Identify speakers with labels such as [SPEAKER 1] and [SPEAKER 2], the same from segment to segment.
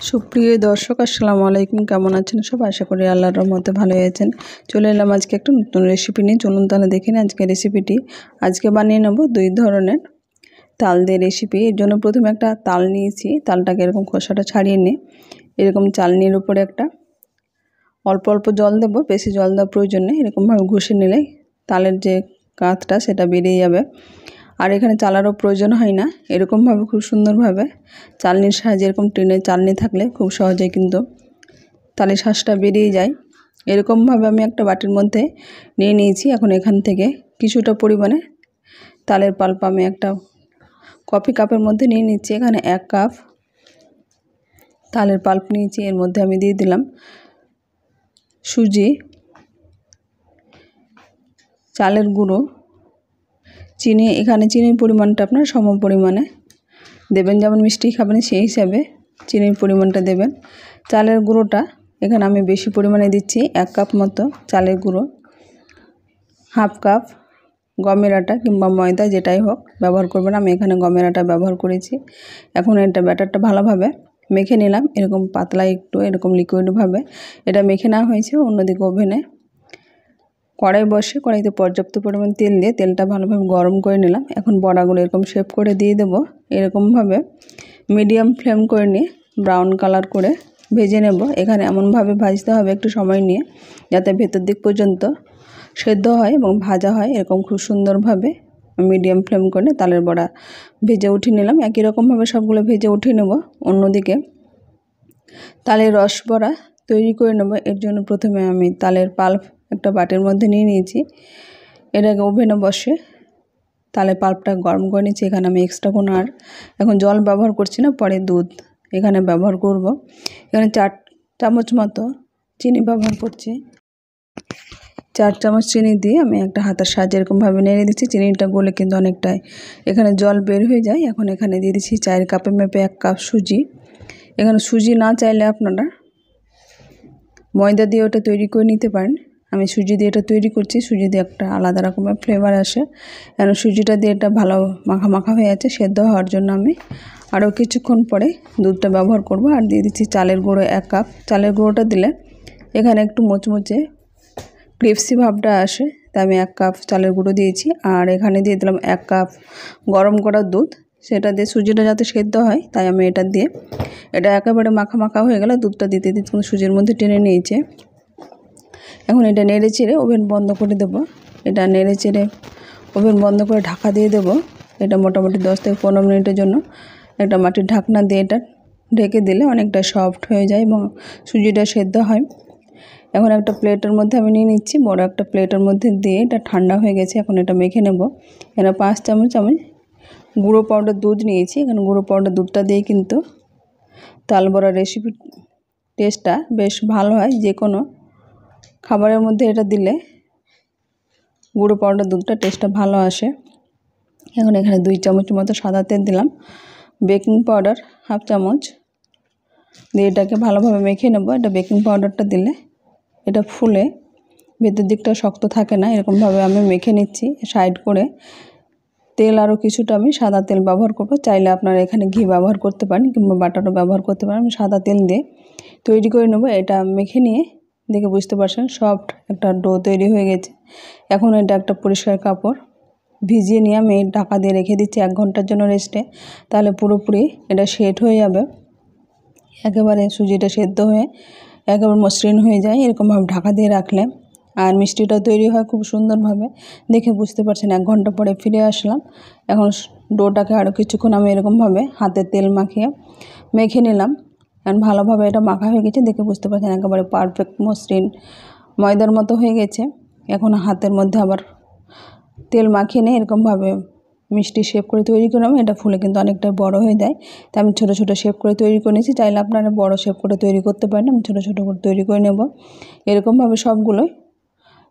[SPEAKER 1] সুপ্রিয় দর্শক আসসালামু আলাইকুম, কেমন আছেন সব? আশা করি আল্লাহর রহমতে ভালো আছেন। চলে এলাম আজকে একটা নতুন রেসিপি নিয়ে। চলুন তাহলে দেখে নিন আজকে রেসিপিটি। আজকে বানিয়ে নেব দুই ধরনের তাল দিয়ে রেসিপি। এর জন্য প্রথমে একটা তাল নিয়েছি, তালটাকে এরকম খোসাটা ছাড়িয়ে নিয়ে এরকম চালনির উপরে একটা অল্প অল্প জল দেবো, বেশি জল দেওয়ার প্রয়োজন নেই। এরকমভাবে ঘষে নিলে তালের যে কাঁচটা সেটা বেরিয়ে যাবে, আর এখানে চালারও প্রয়োজন হয় না। এরকমভাবে খুব সুন্দরভাবে চালনির সাহায্যে, এরকম টিনের চালনি থাকলে খুব সহজেই কিন্তু তালের শাঁসটা বেরিয়ে যায়। এরকমভাবে আমি একটা বাটির মধ্যে নিয়ে নিয়েছি। এখন এখান থেকে কিছুটা পরিমাণে তালের পাল্প আমি একটা কফি কাপের মধ্যে নিয়ে নিচ্ছি। এখানে 1 কাপ তালের পাল্প নিয়েছি। এর মধ্যে আমি দিয়ে দিলাম সুজি, চালের গুঁড়ো, চিনি। এখানে চিনির পরিমাণটা আপনার সম পরিমাণে দেবেন, যেমন মিষ্টি খাবেন সেই হিসাবে চিনির পরিমাণটা দেবেন। চালের গুঁড়োটা এখানে আমি বেশি পরিমাণে দিচ্ছি, 1 কাপ মতো চালের গুঁড়ো। 1/2 কাপ গমের আটা কিংবা ময়দা যেটাই হোক ব্যবহার করবেন, আমি এখানে গমের আটা ব্যবহার করেছি। এখন এটা ব্যাটারটা ভালোভাবে মেখে নিলাম। এরকম পাতলা একটু এরকম লিকুইডভাবে এটা মেখে নেওয়া হয়েছে। অন্যদিকে ওভেনে কড়াই বসে, কড়াইতে পর্যাপ্ত পরিমাণ তেল দিয়ে তেলটা ভালোভাবে গরম করে নিলাম। এখন বড়াগুলো এরকম শেপ করে দিয়ে দেবো। এরকমভাবে মিডিয়াম ফ্লেম করে নিয়ে ব্রাউন কালার করে ভেজে নেব। এখানে এমনভাবে ভাজতে হবে একটু সময় নিয়ে, যাতে ভেতর দিক পর্যন্ত সেদ্ধ হয় এবং ভাজা হয়। এরকম খুব সুন্দরভাবে মিডিয়াম ফ্লেম করে তালের বড়া ভেজে উঠিয়ে নিলাম। একই রকমভাবে সবগুলো ভেজে উঠিয়ে নেব। অন্যদিকে তালের রস বড়া তৈরি করে নেব। এর জন্য প্রথমে আমি তালের পাল্প একটা বাটির মধ্যে নিয়ে নিয়েছি। এটাকে ওভেনে বসে তালের পাল্পটা গরম করে নিচ্ছি। এখানে আমি এক্সট্রা কোনো আর এখন জল ব্যবহার করছি না, পরে দুধ এখানে ব্যবহার করব। এখানে 4 চামচ মতো চিনি ব্যবহার করছি। 4 চামচ চিনি দিয়ে আমি একটা হাতের সাহায্যে এরকমভাবে নেড়ে দিচ্ছি। চিনিটা গলে কিন্তু অনেকটাই এখানে জল বের হয়ে যায়। এখন এখানে দিয়ে দিচ্ছি 4 কাপের মেপে 1 কাপ সুজি। এখানে সুজি না চাইলে আপনারা ময়দা দিয়ে ওটা তৈরি করে নিতে পারেন। আমি সুজি দিয়ে এটা তৈরি করছি। সুজি দিয়ে একটা আলাদা রকমের ফ্লেভার আসে। এখন সুজিটা দিয়ে এটা ভালো মাখা মাখা হয়ে আছে। সেদ্ধ হওয়ার জন্য আমি আরও কিছুক্ষণ পরে দুধটা ব্যবহার করব। আর দিয়ে দিচ্ছি চালের গুঁড়ো 1 কাপ। চালের গুঁড়োটা দিলে এখানে একটু মুচমুচে ক্রিপসি ভাবটা আসে, তাই আমি 1 কাপ চালের গুঁড়ো দিয়েছি। আর এখানে দিয়ে দিলাম 1 কাপ গরম করা দুধ। সেটা দিয়ে সুজিটা যাতে সেদ্ধ হয় তাই আমি এটা দিয়ে এটা একেবারে মাখা মাখা হয়ে গেলে দুধটা দিতে দিতে সুজির মধ্যে টেনে নিয়েছে। এখন এটা নেড়ে চেড়ে ওভেন বন্ধ করে দেব। এটা নেড়ে চেড়ে ওভেন বন্ধ করে ঢাকা দিয়ে দেব। এটা মোটামুটি 10 থেকে 15 মিনিটের জন্য একটা মাটির ঢাকনা দিয়ে এটা ঢেকে দিলে অনেকটা সফট হয়ে যায় এবং সুজিটা সেদ্ধ হয়। এখন একটা প্লেটের মধ্যে আমি নিয়ে নিচ্ছি। বড় একটা প্লেটের মধ্যে দিয়ে এটা ঠান্ডা হয়ে গেছে। এখন এটা মেখে নেব। এখানে 5 চামচ আমি গুঁড়ো পাউডার দুধ নিয়েছি। এখানে গুঁড়ো পাউডার দুধটা দিয়ে কিন্তু তাল বড়া রেসিপির টেস্টটা বেশ ভালো হয়। যে কোনো খাবারের মধ্যে এটা দিলে গুঁড়ো পাউডার দুধটা টেস্টটা ভালো আসে। এখন এখানে 2 চামচ মতো সাদা তেল দিলাম। বেকিং পাউডার 1/2 চামচ দিয়ে এটাকে ভালোভাবে মেখে নেব। এটা বেকিং পাউডারটা দিলে এটা ফুলে ভেতর দিকটা শক্ত থাকে না। এরকমভাবে আমি মেখে নিচ্ছি। সাইড করে তেল আরও কিছুটা আমি সাদা তেল ব্যবহার করব। চাইলে আপনারা এখানে ঘি ব্যবহার করতে পারেন কিংবা বাটারও ব্যবহার করতে পারেন। আমি সাদা তেল দিয়ে তৈরি করে নেব। এটা মেখে নিয়ে দেখে বুঝতে পারছেন সফট একটা ডো তৈরি হয়ে গেছে। এখন এটা একটা পরিষ্কার কাপড় ভিজিয়ে নিয়ে আমি ঢাকা দিয়ে রেখে দিচ্ছি 1 ঘন্টার জন্য রেস্টে। তাহলে পুরোপুরি এটা সেট হয়ে যাবে, একেবারে সুজিটা সেদ্ধ হয়ে একেবারে মসৃণ হয়ে যায় এরকমভাবে ঢাকা দিয়ে রাখলে। আর মিষ্টিটা তৈরি হয় খুব সুন্দরভাবে। দেখে বুঝতে পারছেন 1 ঘন্টা পরে ফিরে আসলাম। এখন ডোটাকে আরও কিছুক্ষণ আমি এরকমভাবে হাতে তেল মাখিয়ে মেখে নিলাম। এখন ভালোভাবে এটা মাখা হয়ে গেছে। দেখে বুঝতে পারছেন একেবারে পারফেক্ট মসৃণ ময়দার মতো হয়ে গেছে। এখন হাতের মধ্যে আবার তেল মাখিয়ে নিয়ে এরকমভাবে মিষ্টি শেপ করে তৈরি করলাম। এটা ফুলে কিন্তু অনেকটা বড় হয়ে যায়, তাই আমি ছোটো ছোটো শেপ করে তৈরি করে নিয়েছি। চাইলে আপনারা বড় শেপ করে তৈরি করতে পারেন। আমি ছোটো ছোটো করে তৈরি করে নেব এরকমভাবে সবগুলোই।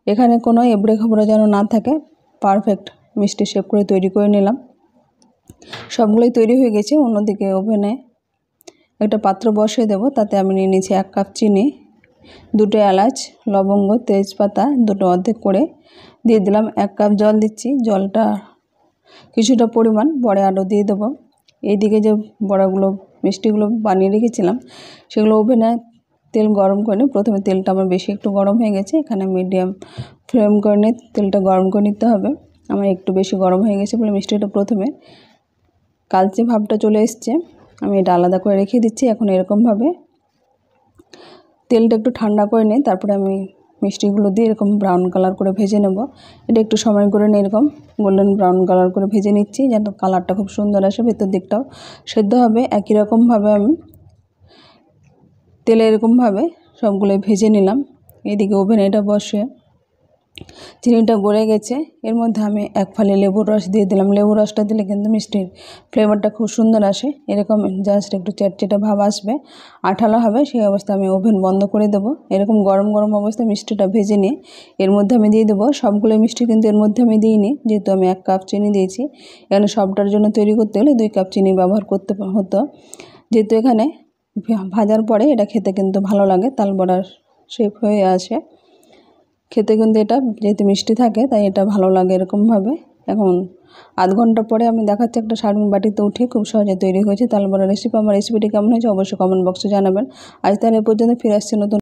[SPEAKER 1] এখানে কোনো এবড়ে খাবড়ে যেন না থাকে, পারফেক্ট মিষ্টি শেপ করে তৈরি করে নিলাম। সবগুলোই তৈরি হয়ে গেছে। অন্যদিকে ওভেনে একটা পাত্র বসিয়ে দেব। তাতে আমি নিয়ে নিয়েছি 1 কাপ চিনি, 2টো এলাচ, লবঙ্গ, তেজপাতা দুটো অর্ধেক করে দিয়ে দিলাম। 1 কাপ জল দিচ্ছি। জলটা কিছুটা পরিমাণ পরে আরও দিয়ে দেবো। এইদিকে যে বড়াগুলো মিষ্টিগুলো বানিয়ে রেখেছিলাম সেগুলো ওভেনে তেল গরম করে নিই। প্রথমে তেলটা আমার বেশি একটু গরম হয়ে গেছে, এখানে মিডিয়াম ফ্লেম করে নিয়ে তেলটা গরম করে নিতে হবে। আমার একটু বেশি গরম হয়ে গেছে বলে মিষ্টিটা প্রথমে কালচে ভাবটা চলে এসছে, আমি এটা আলাদা করে রেখে দিচ্ছি। এখন এরকমভাবে তেলটা একটু ঠান্ডা করে নিয়ে তারপরে আমি মিষ্টিগুলো দিয়ে এরকম ব্রাউন কালার করে ভেজে নেব। এটা একটু সময় করে নিয়ে এরকম গোল্ডেন ব্রাউন কালার করে ভেজে নিচ্ছি, যেন কালারটা খুব সুন্দর আসে, ভেতর দিকটাও সেদ্ধ হবে। একই রকমভাবে আমি তেলে এরকমভাবে সবগুলো ভেজে নিলাম। এদিকে ওভেনে এটা বসে চিনিটা গড়ে গেছে, এর মধ্যে আমি এক ফালি লেবুর রস দিয়ে দিলাম। লেবুর রসটা দিলে কিন্তু মিষ্টির ফ্লেভারটা খুব সুন্দর আসে। এরকম জাস্ট একটু চ্যাটচ্যাটে ভাব আসবে, আঠালো হবে, সেই অবস্থায় আমি ওভেন বন্ধ করে দেবো। এরকম গরম গরম অবস্থায় মিষ্টিটা ভেজে নিয়ে এর মধ্যে আমি দিয়ে দেবো। সবগুলো মিষ্টি কিন্তু এর মধ্যে আমি দিইনি, যেহেতু আমি 1 কাপ চিনি দিয়েছি। এখানে সবটার জন্য তৈরি করতে হলে 2 কাপ চিনি ব্যবহার করতে হতো, যেহেতু এখানে ভাজার পরে এটা খেতে কিন্তু ভালো লাগে, তালবড়ার শেপ হয়ে আসে খেতে কিন্তু এটা যেহেতু মিষ্টি থাকে তাই এটা ভালো লাগে এরকমভাবে। এখন আধ ঘন্টা পরে আমি দেখাচ্ছি একটা সার্ভিং বাটিতে উঠে খুব সহজে তৈরি হয়েছে তালবড়া রেসিপি। আমার রেসিপিটি কেমন হয়েছে অবশ্যই কমেন্ট বক্সে জানাবেন। আজ তাহলে এ পর্যন্ত, ফিরে আসছি নতুন